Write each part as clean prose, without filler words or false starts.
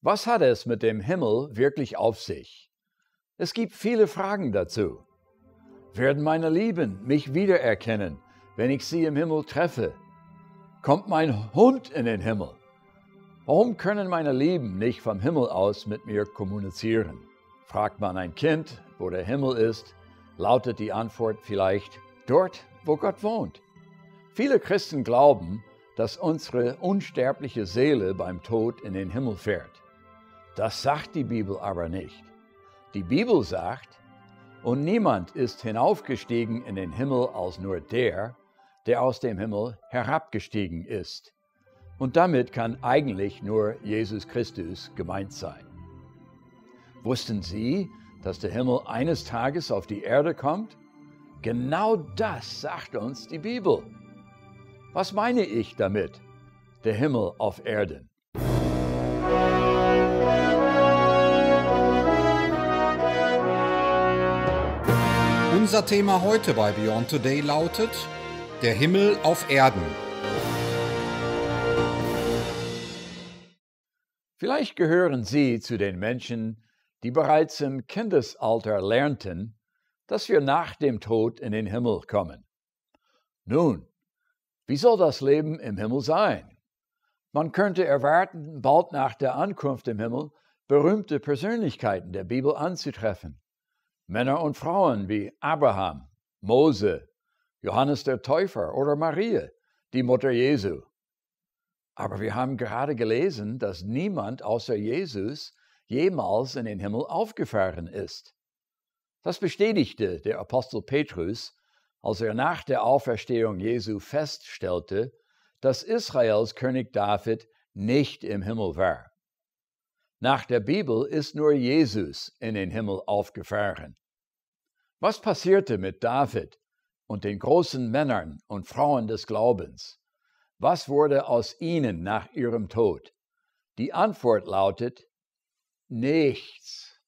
Was hat es mit dem Himmel wirklich auf sich? Es gibt viele Fragen dazu. Werden meine Lieben mich wiedererkennen, wenn ich sie im Himmel treffe? Kommt mein Hund in den Himmel? Warum können meine Lieben nicht vom Himmel aus mit mir kommunizieren? Fragt man ein Kind, wo der Himmel ist, lautet die Antwort vielleicht, dort, wo Gott wohnt. Viele Christen glauben, dass unsere unsterbliche Seele beim Tod in den Himmel fährt. Das sagt die Bibel aber nicht. Die Bibel sagt, und niemand ist hinaufgestiegen in den Himmel als nur der, der aus dem Himmel herabgestiegen ist. Und damit kann eigentlich nur Jesus Christus gemeint sein. Wussten Sie, dass der Himmel eines Tages auf die Erde kommt? Genau das sagt uns die Bibel. Was meine ich damit, der Himmel auf Erden? Unser Thema heute bei Beyond Today lautet: Der Himmel auf Erden. Vielleicht gehören Sie zu den Menschen, die bereits im Kindesalter lernten, dass wir nach dem Tod in den Himmel kommen. Nun, wie soll das Leben im Himmel sein? Man könnte erwarten, bald nach der Ankunft im Himmel berühmte Persönlichkeiten der Bibel anzutreffen. Männer und Frauen wie Abraham, Mose, Johannes der Täufer oder Maria, die Mutter Jesu. Aber wir haben gerade gelesen, dass niemand außer Jesus jemals in den Himmel aufgefahren ist. Das bestätigte der Apostel Petrus, als er nach der Auferstehung Jesu feststellte, dass Israels König David nicht im Himmel war. Nach der Bibel ist nur Jesus in den Himmel aufgefahren. Was passierte mit David und den großen Männern und Frauen des Glaubens? Was wurde aus ihnen nach ihrem Tod? Die Antwort lautet: nichts.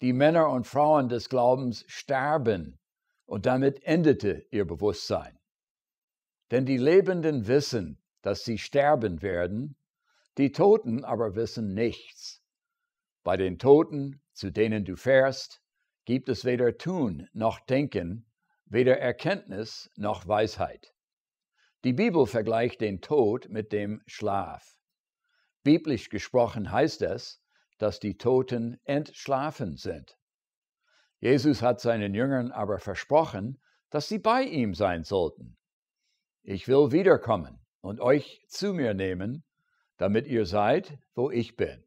Die Männer und Frauen des Glaubens starben und damit endete ihr Bewusstsein. Denn die Lebenden wissen, dass sie sterben werden, die Toten aber wissen nichts. Bei den Toten, zu denen du fährst, gibt es weder Tun noch Denken, weder Erkenntnis noch Weisheit. Die Bibel vergleicht den Tod mit dem Schlaf. Biblisch gesprochen heißt es, dass die Toten entschlafen sind. Jesus hat seinen Jüngern aber versprochen, dass sie bei ihm sein sollten. Ich will wiederkommen und euch zu mir nehmen, damit ihr seid, wo ich bin.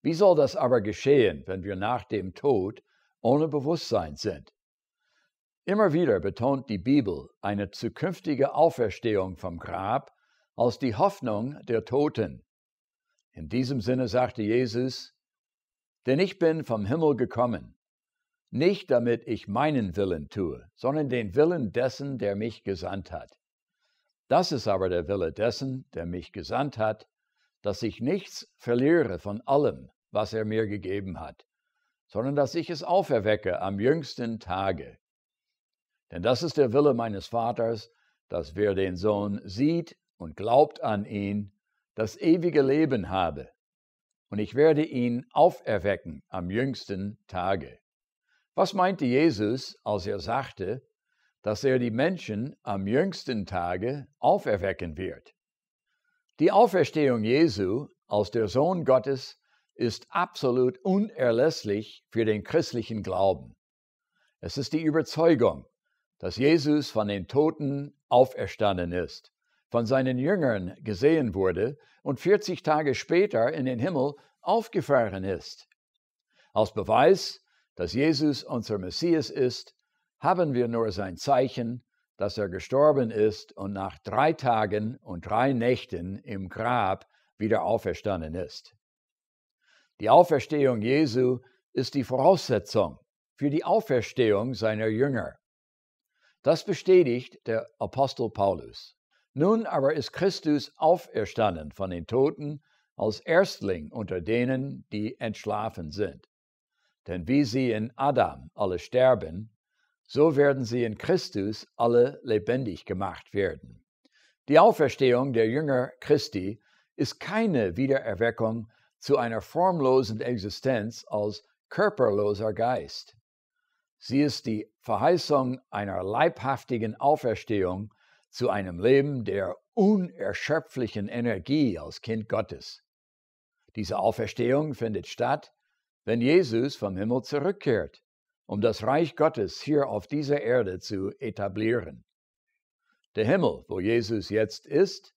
Wie soll das aber geschehen, wenn wir nach dem Tod ohne Bewusstsein sind? Immer wieder betont die Bibel eine zukünftige Auferstehung vom Grab als die Hoffnung der Toten. In diesem Sinne sagte Jesus: Denn ich bin vom Himmel gekommen, nicht damit ich meinen Willen tue, sondern den Willen dessen, der mich gesandt hat. Das ist aber der Wille dessen, der mich gesandt hat, dass ich nichts verliere von allem, was er mir gegeben hat, sondern dass ich es auferwecke am jüngsten Tage. Denn das ist der Wille meines Vaters, dass wer den Sohn sieht und glaubt an ihn, das ewige Leben habe. Und ich werde ihn auferwecken am jüngsten Tage. Was meinte Jesus, als er sagte, dass er die Menschen am jüngsten Tage auferwecken wird? Die Auferstehung Jesu als der Sohn Gottes ist absolut unerlässlich für den christlichen Glauben. Es ist die Überzeugung, dass Jesus von den Toten auferstanden ist, von seinen Jüngern gesehen wurde und 40 Tage später in den Himmel aufgefahren ist. Als Beweis, dass Jesus unser Messias ist, haben wir nur sein Zeichen, dass er gestorben ist und nach 3 Tagen und 3 Nächten im Grab wieder auferstanden ist. Die Auferstehung Jesu ist die Voraussetzung für die Auferstehung seiner Jünger. Das bestätigt der Apostel Paulus. Nun aber ist Christus auferstanden von den Toten als Erstling unter denen, die entschlafen sind. Denn wie sie in Adam alle sterben, so werden sie in Christus alle lebendig gemacht werden. Die Auferstehung der Jünger Christi ist keine Wiedererweckung zu einer formlosen Existenz als körperloser Geist. Sie ist die Verheißung einer leibhaftigen Auferstehung zu einem Leben der unerschöpflichen Energie als Kind Gottes. Diese Auferstehung findet statt, wenn Jesus vom Himmel zurückkehrt, um das Reich Gottes hier auf dieser Erde zu etablieren. Der Himmel, wo Jesus jetzt ist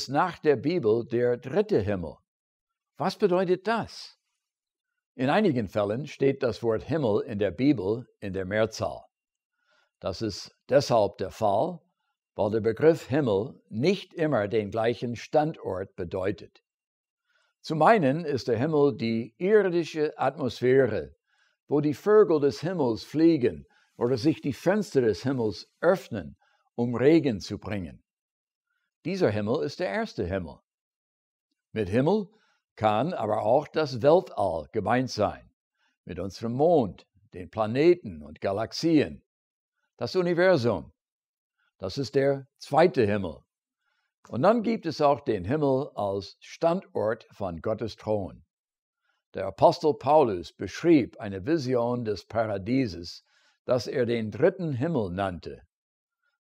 nach der Bibel der dritte Himmel. Was bedeutet das? In einigen Fällen steht das Wort Himmel in der Bibel in der Mehrzahl. Das ist deshalb der Fall, weil der Begriff Himmel nicht immer den gleichen Standort bedeutet. Zum einen ist der Himmel die irdische Atmosphäre, wo die Vögel des Himmels fliegen oder sich die Fenster des Himmels öffnen, um Regen zu bringen. Dieser Himmel ist der erste Himmel. Mit Himmel kann aber auch das Weltall gemeint sein, mit unserem Mond, den Planeten und Galaxien. Das Universum, das ist der zweite Himmel. Und dann gibt es auch den Himmel als Standort von Gottes Thron. Der Apostel Paulus beschrieb eine Vision des Paradieses, das er den dritten Himmel nannte.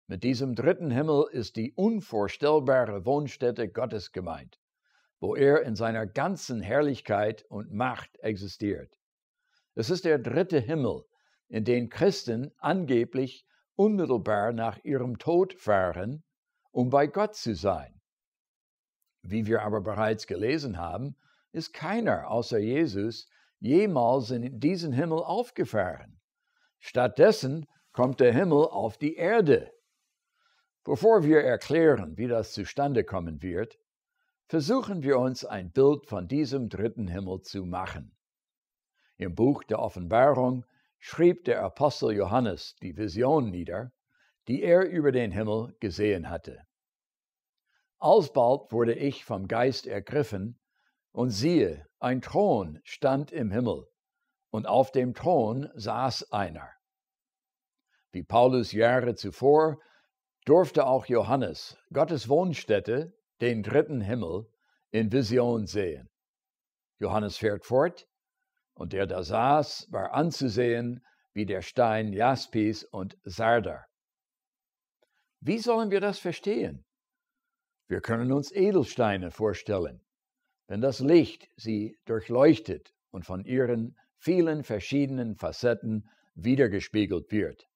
Mit diesem dritten Himmel ist die unvorstellbare Wohnstätte Gottes gemeint, wo er in seiner ganzen Herrlichkeit und Macht existiert. Es ist der dritte Himmel, in den Christen angeblich unmittelbar nach ihrem Tod fahren, um bei Gott zu sein. Wie wir aber bereits gelesen haben, ist keiner außer Jesus jemals in diesen Himmel aufgefahren. Stattdessen kommt der Himmel auf die Erde. Bevor wir erklären, wie das zustande kommen wird, versuchen wir uns ein Bild von diesem dritten Himmel zu machen. Im Buch der Offenbarung schrieb der Apostel Johannes die Vision nieder, die er über den Himmel gesehen hatte. Alsbald wurde ich vom Geist ergriffen, und siehe, ein Thron stand im Himmel, und auf dem Thron saß einer. Wie Paulus Jahre zuvor durfte auch Johannes Gottes Wohnstätte, den dritten Himmel, in Vision sehen. Johannes fährt fort, und der da saß, war anzusehen wie der Stein Jaspis und Sardar. Wie sollen wir das verstehen? Wir können uns Edelsteine vorstellen, wenn das Licht sie durchleuchtet und von ihren vielen verschiedenen Facetten widergespiegelt wird.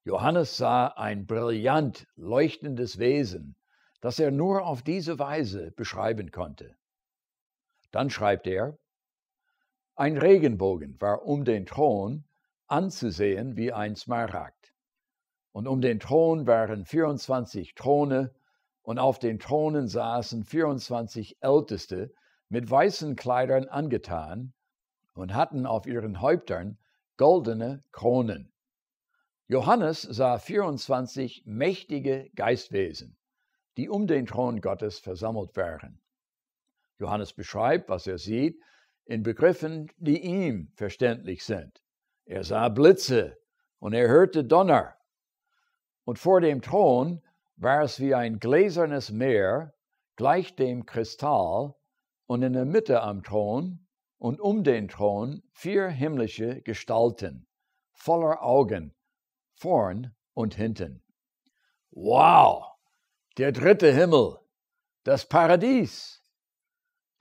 Johannes sah ein brillant leuchtendes Wesen, das er nur auf diese Weise beschreiben konnte. Dann schreibt er, ein Regenbogen war um den Thron anzusehen wie ein Smaragd. Und um den Thron waren 24 Throne, und auf den Thronen saßen 24 Älteste mit weißen Kleidern angetan und hatten auf ihren Häuptern goldene Kronen. Johannes sah 24 mächtige Geistwesen, die um den Thron Gottes versammelt waren. Johannes beschreibt, was er sieht, in Begriffen, die ihm verständlich sind. Er sah Blitze und er hörte Donner. Und vor dem Thron war es wie ein gläsernes Meer, gleich dem Kristall, und in der Mitte am Thron und um den Thron 4 himmlische Gestalten, voller Augen, vorn und hinten. Wow! Der dritte Himmel, das Paradies.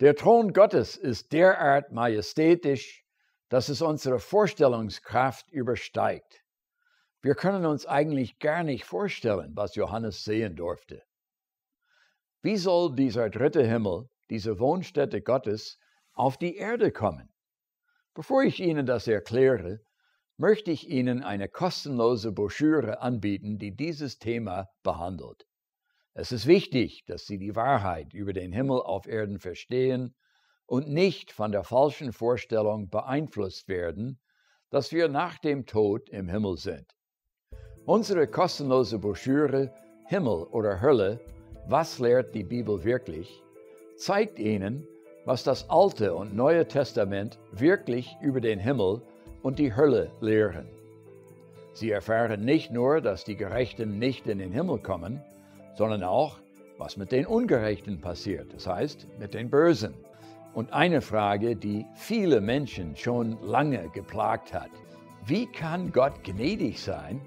Der Thron Gottes ist derart majestätisch, dass es unsere Vorstellungskraft übersteigt. Wir können uns eigentlich gar nicht vorstellen, was Johannes sehen durfte. Wie soll dieser dritte Himmel, diese Wohnstätte Gottes, auf die Erde kommen? Bevor ich Ihnen das erkläre, möchte ich Ihnen eine kostenlose Broschüre anbieten, die dieses Thema behandelt. Es ist wichtig, dass Sie die Wahrheit über den Himmel auf Erden verstehen und nicht von der falschen Vorstellung beeinflusst werden, dass wir nach dem Tod im Himmel sind. Unsere kostenlose Broschüre Himmel oder Hölle, was lehrt die Bibel wirklich, zeigt Ihnen, was das Alte und Neue Testament wirklich über den Himmel und die Hölle lehren. Sie erfahren nicht nur, dass die Gerechten nicht in den Himmel kommen, sondern auch, was mit den Ungerechten passiert, das heißt mit den Bösen. Und eine Frage, die viele Menschen schon lange geplagt hat. Wie kann Gott gnädig sein,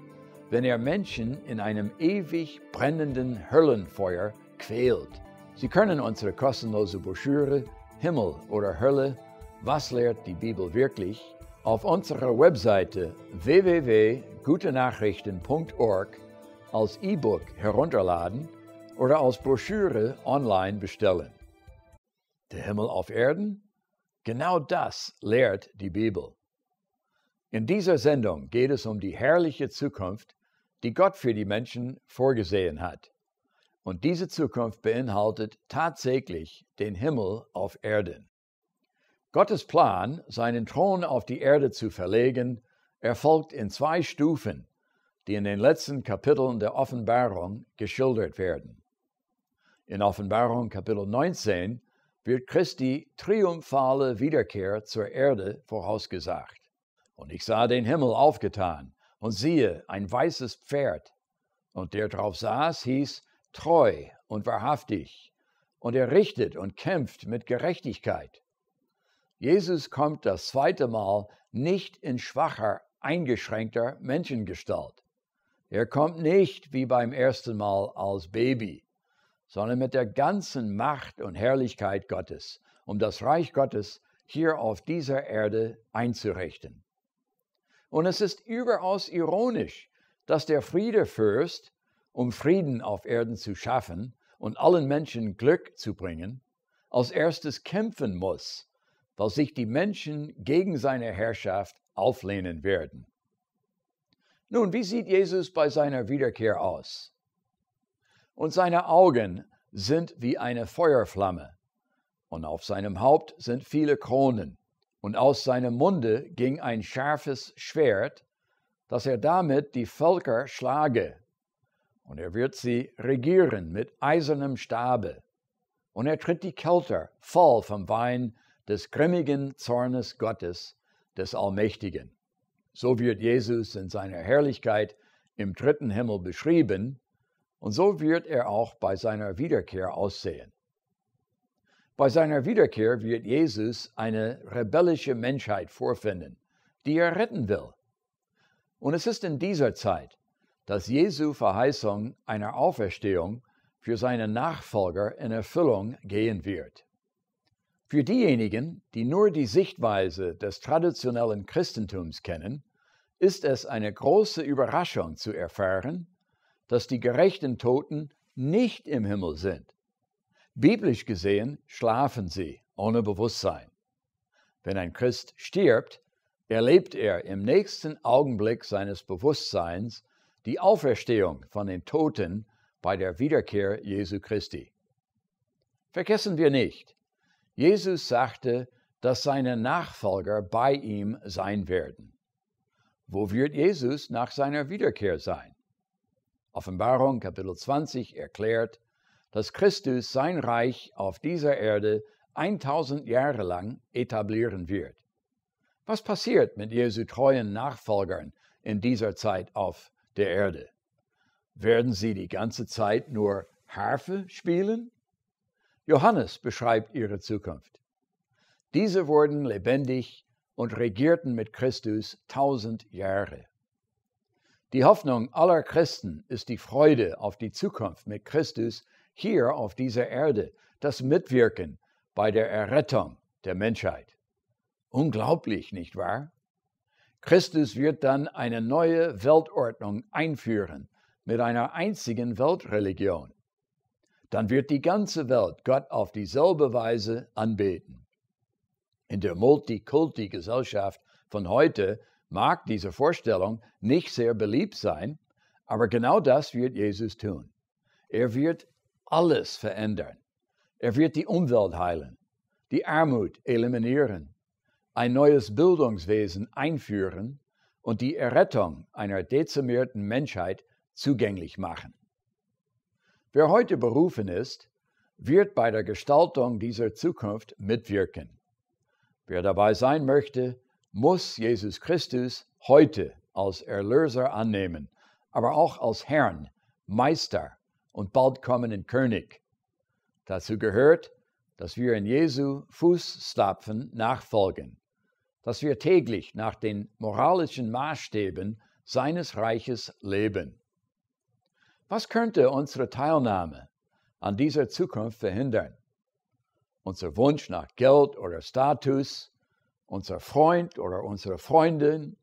wenn er Menschen in einem ewig brennenden Höllenfeuer quält? Sie können unsere kostenlose Broschüre Himmel oder Hölle, was lehrt die Bibel wirklich, auf unserer Webseite www.GuteNachrichten.org als E-Book herunterladen oder als Broschüre online bestellen. Der Himmel auf Erden? Genau das lehrt die Bibel. In dieser Sendung geht es um die herrliche Zukunft, die Gott für die Menschen vorgesehen hat. Und diese Zukunft beinhaltet tatsächlich den Himmel auf Erden. Gottes Plan, seinen Thron auf die Erde zu verlegen, erfolgt in 2 Stufen, die in den letzten Kapiteln der Offenbarung geschildert werden. In Offenbarung Kapitel 19 wird Christi triumphale Wiederkehr zur Erde vorausgesagt. Und ich sah den Himmel aufgetan, und siehe, ein weißes Pferd, und der drauf saß, hieß treu und wahrhaftig, und er richtet und kämpft mit Gerechtigkeit. Jesus kommt das 2. Mal nicht in schwacher, eingeschränkter Menschengestalt. Er kommt nicht wie beim ersten Mal als Baby, sondern mit der ganzen Macht und Herrlichkeit Gottes, um das Reich Gottes hier auf dieser Erde einzurichten. Und es ist überaus ironisch, dass der Friedefürst, um Frieden auf Erden zu schaffen und allen Menschen Glück zu bringen, als erstes kämpfen muss, weil sich die Menschen gegen seine Herrschaft auflehnen werden. Nun, wie sieht Jesus bei seiner Wiederkehr aus? Und seine Augen sind wie eine Feuerflamme, und auf seinem Haupt sind viele Kronen, und aus seinem Munde ging ein scharfes Schwert, dass er damit die Völker schlage, und er wird sie regieren mit eisernem Stabe, und er tritt die Kelter voll vom Wein des grimmigen Zornes Gottes, des Allmächtigen. So wird Jesus in seiner Herrlichkeit im 3. Himmel beschrieben, und so wird er auch bei seiner Wiederkehr aussehen. Bei seiner Wiederkehr wird Jesus eine rebellische Menschheit vorfinden, die er retten will. Und es ist in dieser Zeit, dass Jesu Verheißung einer Auferstehung für seine Nachfolger in Erfüllung gehen wird. Für diejenigen, die nur die Sichtweise des traditionellen Christentums kennen, ist es eine große Überraschung zu erfahren, dass die gerechten Toten nicht im Himmel sind. Biblisch gesehen schlafen sie ohne Bewusstsein. Wenn ein Christ stirbt, erlebt er im nächsten Augenblick seines Bewusstseins die Auferstehung von den Toten bei der Wiederkehr Jesu Christi. Vergessen wir nicht, Jesus sagte, dass seine Nachfolger bei ihm sein werden. Wo wird Jesus nach seiner Wiederkehr sein? Offenbarung Kapitel 20 erklärt, dass Christus sein Reich auf dieser Erde 1000 Jahre lang etablieren wird. Was passiert mit Jesu treuen Nachfolgern in dieser Zeit auf der Erde? Werden sie die ganze Zeit nur Harfe spielen? Johannes beschreibt ihre Zukunft. Diese wurden lebendig und regierten mit Christus 1000 Jahre. Die Hoffnung aller Christen ist die Freude auf die Zukunft mit Christus hier auf dieser Erde, das Mitwirken bei der Errettung der Menschheit. Unglaublich, nicht wahr? Christus wird dann eine neue Weltordnung einführen mit einer einzigen Weltreligion. Dann wird die ganze Welt Gott auf dieselbe Weise anbeten. In der Multikulti-Gesellschaft von heute mag diese Vorstellung nicht sehr beliebt sein, aber genau das wird Jesus tun. Er wird alles verändern. Er wird die Umwelt heilen, die Armut eliminieren, ein neues Bildungswesen einführen und die Errettung einer dezimierten Menschheit zugänglich machen. Wer heute berufen ist, wird bei der Gestaltung dieser Zukunft mitwirken. Wer dabei sein möchte, muss Jesus Christus heute als Erlöser annehmen, aber auch als Herrn, Meister und bald kommenden König. Dazu gehört, dass wir in Jesu Fußstapfen nachfolgen, dass wir täglich nach den moralischen Maßstäben seines Reiches leben. Was könnte unsere Teilnahme an dieser Zukunft verhindern? Unser Wunsch nach Geld oder Status, unser Freund oder unsere Freundin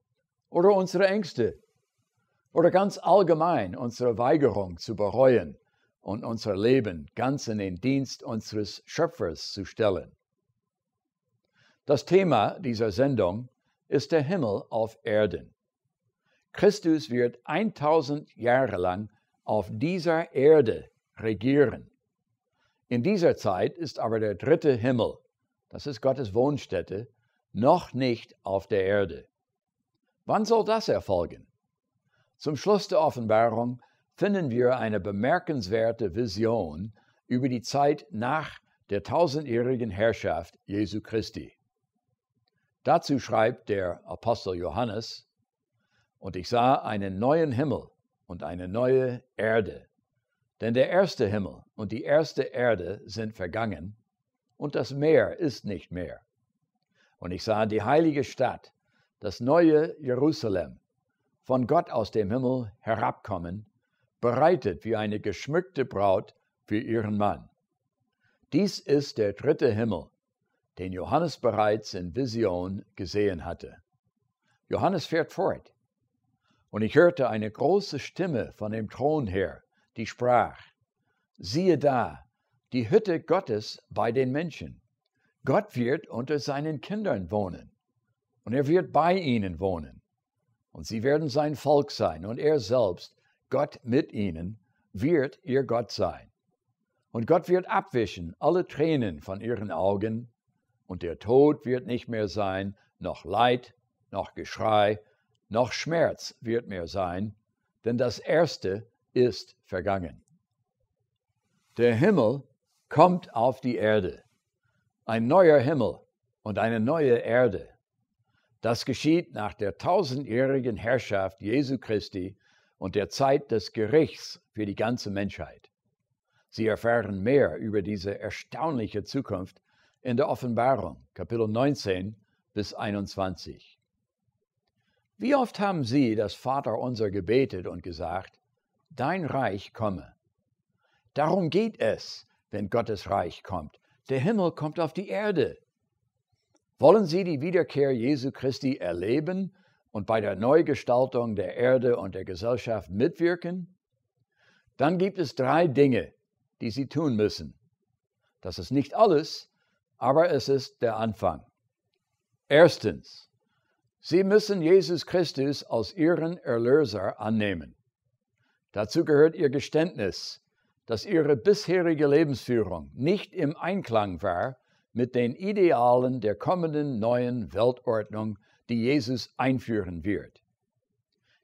oder unsere Ängste oder ganz allgemein unsere Weigerung zu bereuen und unser Leben ganz in den Dienst unseres Schöpfers zu stellen. Das Thema dieser Sendung ist der Himmel auf Erden. Christus wird 1000 Jahre lang auf dieser Erde regieren. In dieser Zeit ist aber der dritte Himmel, das ist Gottes Wohnstätte, noch nicht auf der Erde. Wann soll das erfolgen? Zum Schluss der Offenbarung finden wir eine bemerkenswerte Vision über die Zeit nach der 1000-jährigen Herrschaft Jesu Christi. Dazu schreibt der Apostel Johannes: Und ich sah einen neuen Himmel und eine neue Erde. Denn der erste Himmel und die erste Erde sind vergangen, und das Meer ist nicht mehr. Und ich sah die heilige Stadt, das neue Jerusalem, von Gott aus dem Himmel herabkommen, bereitet wie eine geschmückte Braut für ihren Mann. Dies ist der dritte Himmel, den Johannes bereits in Vision gesehen hatte. Johannes fährt fort. Und ich hörte eine große Stimme von dem Thron her, die sprach: Siehe da, die Hütte Gottes bei den Menschen. Gott wird unter seinen Kindern wohnen, und er wird bei ihnen wohnen. Und sie werden sein Volk sein, und er selbst, Gott mit ihnen, wird ihr Gott sein. Und Gott wird abwischen alle Tränen von ihren Augen, und der Tod wird nicht mehr sein, noch Leid, noch Geschrei, noch Schmerz wird mehr sein, denn das Erste ist vergangen. Der Himmel kommt auf die Erde, ein neuer Himmel und eine neue Erde. Das geschieht nach der 1000-jährigen Herrschaft Jesu Christi und der Zeit des Gerichts für die ganze Menschheit. Sie erfahren mehr über diese erstaunliche Zukunft in der Offenbarung, Kapitel 19 bis 21. Wie oft haben Sie das Vaterunser gebetet und gesagt: Dein Reich komme. Darum geht es, wenn Gottes Reich kommt. Der Himmel kommt auf die Erde. Wollen Sie die Wiederkehr Jesu Christi erleben und bei der Neugestaltung der Erde und der Gesellschaft mitwirken? Dann gibt es 3 Dinge, die Sie tun müssen. Das ist nicht alles, aber es ist der Anfang. Erstens: Sie müssen Jesus Christus als Ihren Erlöser annehmen. Dazu gehört Ihr Geständnis, dass Ihre bisherige Lebensführung nicht im Einklang war mit den Idealen der kommenden neuen Weltordnung, die Jesus einführen wird.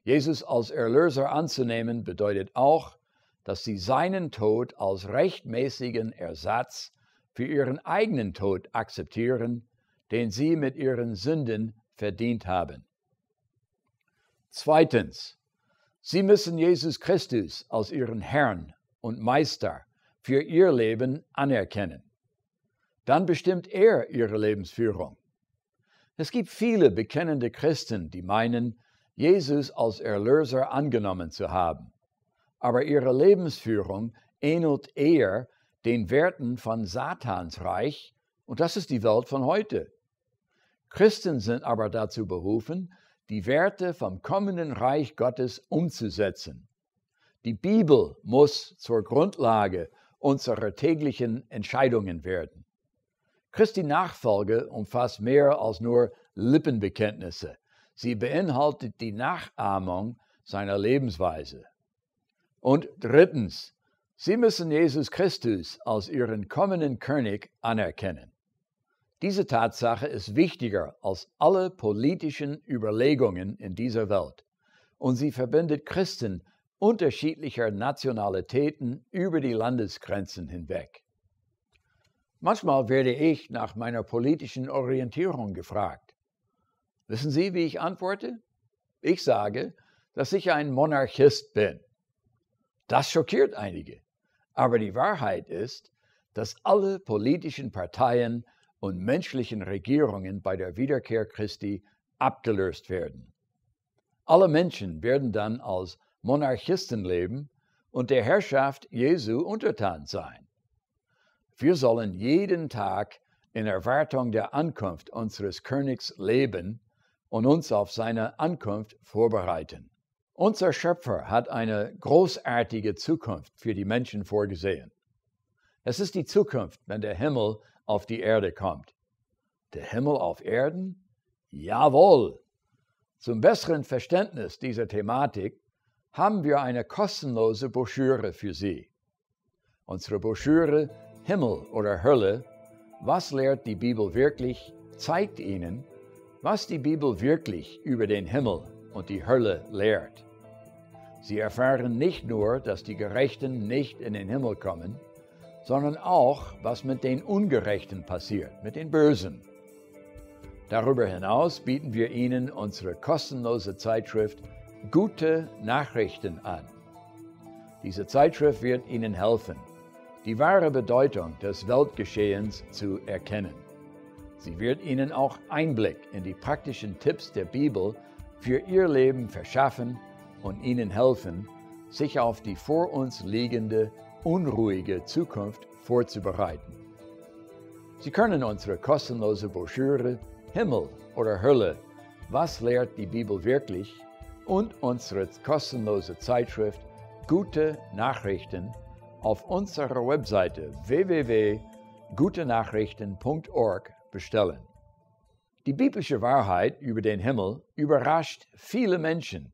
Jesus als Erlöser anzunehmen bedeutet auch, dass Sie seinen Tod als rechtmäßigen Ersatz für Ihren eigenen Tod akzeptieren, den Sie mit Ihren Sünden verdient haben. Zweitens: Sie müssen Jesus Christus als Ihren Herrn und Meister für Ihr Leben anerkennen. Dann bestimmt er Ihre Lebensführung. Es gibt viele bekennende Christen, die meinen, Jesus als Erlöser angenommen zu haben. Aber ihre Lebensführung ähnelt eher den Werten von Satans Reich, und das ist die Welt von heute. Christen sind aber dazu berufen, die Werte vom kommenden Reich Gottes umzusetzen. Die Bibel muss zur Grundlage unserer täglichen Entscheidungen werden. Christi Nachfolge umfasst mehr als nur Lippenbekenntnisse. Sie beinhaltet die Nachahmung seiner Lebensweise. Und drittens: Sie müssen Jesus Christus als Ihren kommenden König anerkennen. Diese Tatsache ist wichtiger als alle politischen Überlegungen in dieser Welt, und sie verbindet Christen unterschiedlicher Nationalitäten über die Landesgrenzen hinweg. Manchmal werde ich nach meiner politischen Orientierung gefragt. Wissen Sie, wie ich antworte? Ich sage, dass ich ein Monarchist bin. Das schockiert einige, aber die Wahrheit ist, dass alle politischen Parteien und menschlichen Regierungen bei der Wiederkehr Christi abgelöst werden. Alle Menschen werden dann als Monarchisten leben und der Herrschaft Jesu untertan sein. Wir sollen jeden Tag in Erwartung der Ankunft unseres Königs leben und uns auf seine Ankunft vorbereiten. Unser Schöpfer hat eine großartige Zukunft für die Menschen vorgesehen. Es ist die Zukunft, wenn der Himmel auf die Erde kommt. Der Himmel auf Erden? Jawohl! Zum besseren Verständnis dieser Thematik haben wir eine kostenlose Broschüre für Sie. Unsere Broschüre Himmel oder Hölle, was lehrt die Bibel wirklich, zeigt Ihnen, was die Bibel wirklich über den Himmel und die Hölle lehrt. Sie erfahren nicht nur, dass die Gerechten nicht in den Himmel kommen, sondern auch, was mit den Ungerechten passiert, mit den Bösen. Darüber hinaus bieten wir Ihnen unsere kostenlose Zeitschrift Gute Nachrichten an. Diese Zeitschrift wird Ihnen helfen, die wahre Bedeutung des Weltgeschehens zu erkennen. Sie wird Ihnen auch Einblick in die praktischen Tipps der Bibel für Ihr Leben verschaffen und Ihnen helfen, sich auf die vor uns liegende, unruhige Zukunft vorzubereiten. Sie können unsere kostenlose Broschüre Himmel oder Hölle, was lehrt die Bibel wirklich, und unsere kostenlose Zeitschrift Gute Nachrichten auf unserer Webseite www.GuteNachrichten.org bestellen. Die biblische Wahrheit über den Himmel überrascht viele Menschen,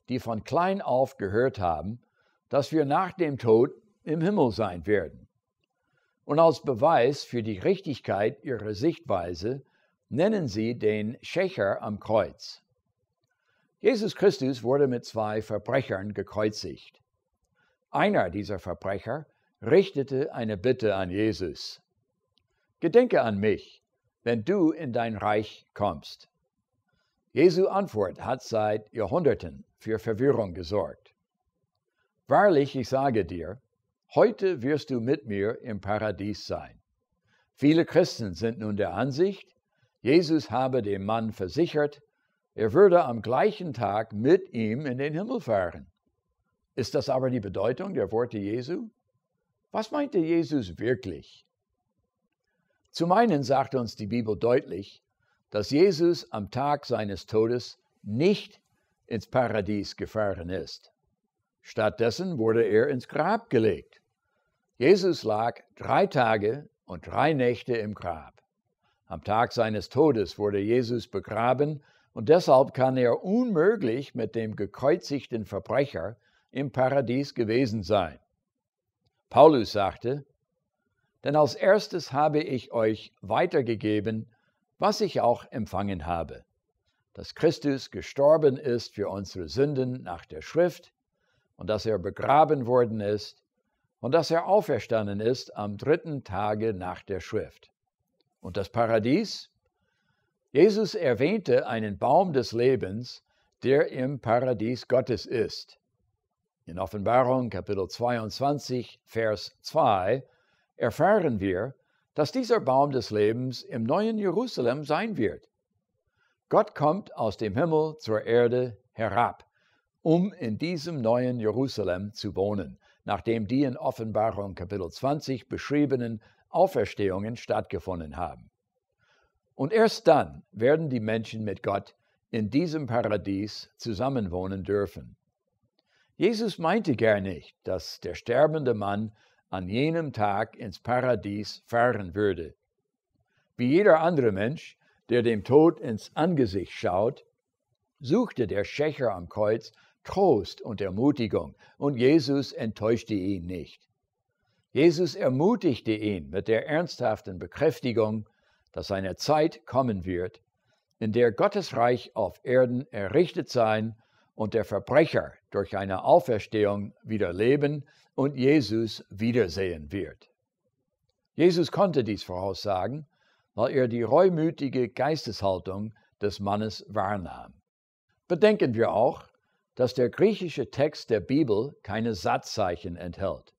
die von klein auf gehört haben, dass wir nach dem Tod im Himmel sein werden. Und als Beweis für die Richtigkeit ihrer Sichtweise nennen sie den Schächer am Kreuz. Jesus Christus wurde mit 2 Verbrechern gekreuzigt. Einer dieser Verbrecher richtete eine Bitte an Jesus: Gedenke an mich, wenn du in dein Reich kommst. Jesu Antwort hat seit Jahrhunderten für Verwirrung gesorgt. Wahrlich, ich sage dir, heute wirst du mit mir im Paradies sein. Viele Christen sind nun der Ansicht, Jesus habe dem Mann versichert, er würde am gleichen Tag mit ihm in den Himmel fahren. Ist das aber die Bedeutung der Worte Jesu? Was meinte Jesus wirklich? Zum einen sagt uns die Bibel deutlich, dass Jesus am Tag seines Todes nicht ins Paradies gefahren ist. Stattdessen wurde er ins Grab gelegt. Jesus lag 3 Tage und 3 Nächte im Grab. Am Tag seines Todes wurde Jesus begraben und deshalb kann er unmöglich mit dem gekreuzigten Verbrecher im Paradies gewesen sein. Paulus sagte: Denn als erstes habe ich euch weitergegeben, was ich auch empfangen habe, dass Christus gestorben ist für unsere Sünden nach der Schrift und dass er begraben worden ist und dass er auferstanden ist am 3. Tage nach der Schrift. Und das Paradies? Jesus erwähnte einen Baum des Lebens, der im Paradies Gottes ist. In Offenbarung Kapitel 22, Vers 2 erfahren wir, dass dieser Baum des Lebens im neuen Jerusalem sein wird. Gott kommt aus dem Himmel zur Erde herab, um in diesem neuen Jerusalem zu wohnen, nachdem die in Offenbarung Kapitel 20 beschriebenen Auferstehungen stattgefunden haben. Und erst dann werden die Menschen mit Gott in diesem Paradies zusammenwohnen dürfen. Jesus meinte gar nicht, dass der sterbende Mann an jenem Tag ins Paradies fahren würde. Wie jeder andere Mensch, der dem Tod ins Angesicht schaut, suchte der Schächer am Kreuz Trost und Ermutigung, und Jesus enttäuschte ihn nicht. Jesus ermutigte ihn mit der ernsthaften Bekräftigung, dass eine Zeit kommen wird, in der Gottes Reich auf Erden errichtet sein und der Verbrecher durch eine Auferstehung wieder leben und Jesus wiedersehen wird. Jesus konnte dies voraussagen, weil er die reumütige Geisteshaltung des Mannes wahrnahm. Bedenken wir auch, dass der griechische Text der Bibel keine Satzzeichen enthält.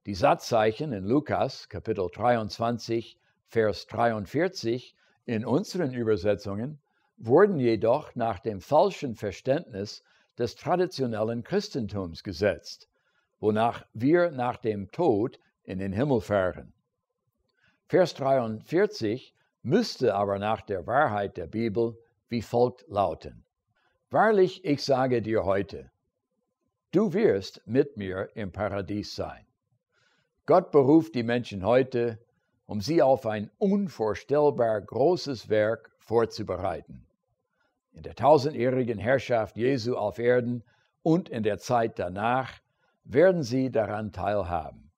Die Satzzeichen in Lukas, Kapitel 23, Vers 43 in unseren Übersetzungen wurden jedoch nach dem falschen Verständnis des traditionellen Christentums gesetzt, wonach wir nach dem Tod in den Himmel fahren. Vers 43 müsste aber nach der Wahrheit der Bibel wie folgt lauten: Wahrlich, ich sage dir heute, du wirst mit mir im Paradies sein. Gott beruft die Menschen heute, um sie auf ein unvorstellbar großes Werk vorzubereiten. In der tausendjährigen Herrschaft Jesu auf Erden und in der Zeit danach werden sie daran teilhaben.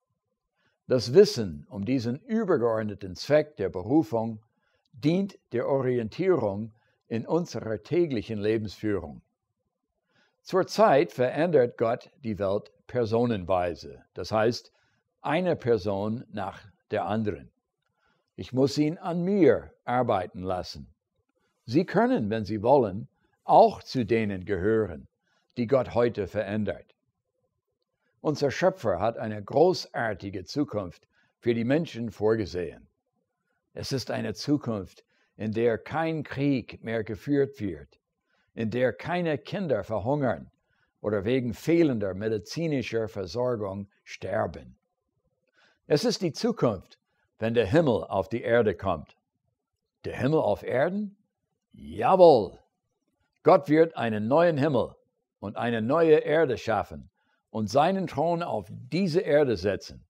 Das Wissen um diesen übergeordneten Zweck der Berufung dient der Orientierung in unserer täglichen Lebensführung. Zurzeit verändert Gott die Welt personenweise, das heißt, eine Person nach der anderen. Ich muss ihn an mir arbeiten lassen. Sie können, wenn Sie wollen, auch zu denen gehören, die Gott heute verändert. Unser Schöpfer hat eine großartige Zukunft für die Menschen vorgesehen. Es ist eine Zukunft, in der kein Krieg mehr geführt wird, in der keine Kinder verhungern oder wegen fehlender medizinischer Versorgung sterben. Es ist die Zukunft, wenn der Himmel auf die Erde kommt. Der Himmel auf Erden? Jawohl! Gott wird einen neuen Himmel und eine neue Erde schaffen und seinen Thron auf diese Erde setzen.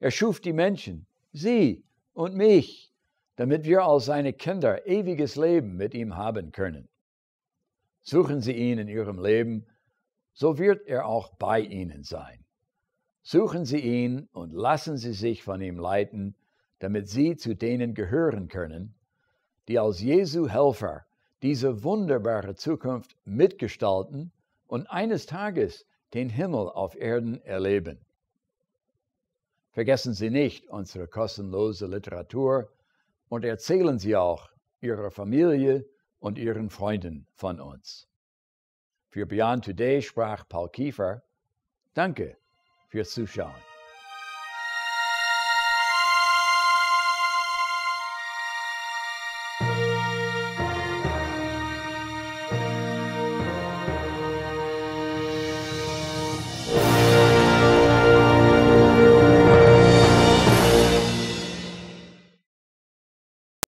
Er schuf die Menschen, Sie und mich, damit wir als seine Kinder ewiges Leben mit ihm haben können. Suchen Sie ihn in Ihrem Leben, so wird er auch bei Ihnen sein. Suchen Sie ihn und lassen Sie sich von ihm leiten, damit Sie zu denen gehören können, die als Jesu Helfer diese wunderbare Zukunft mitgestalten und eines Tages den Himmel auf Erden erleben. Vergessen Sie nicht unsere kostenlose Literatur und erzählen Sie auch Ihrer Familie und Ihren Freunden von uns. Für Beyond Today sprach Paul Kiefer. Danke fürs Zuschauen.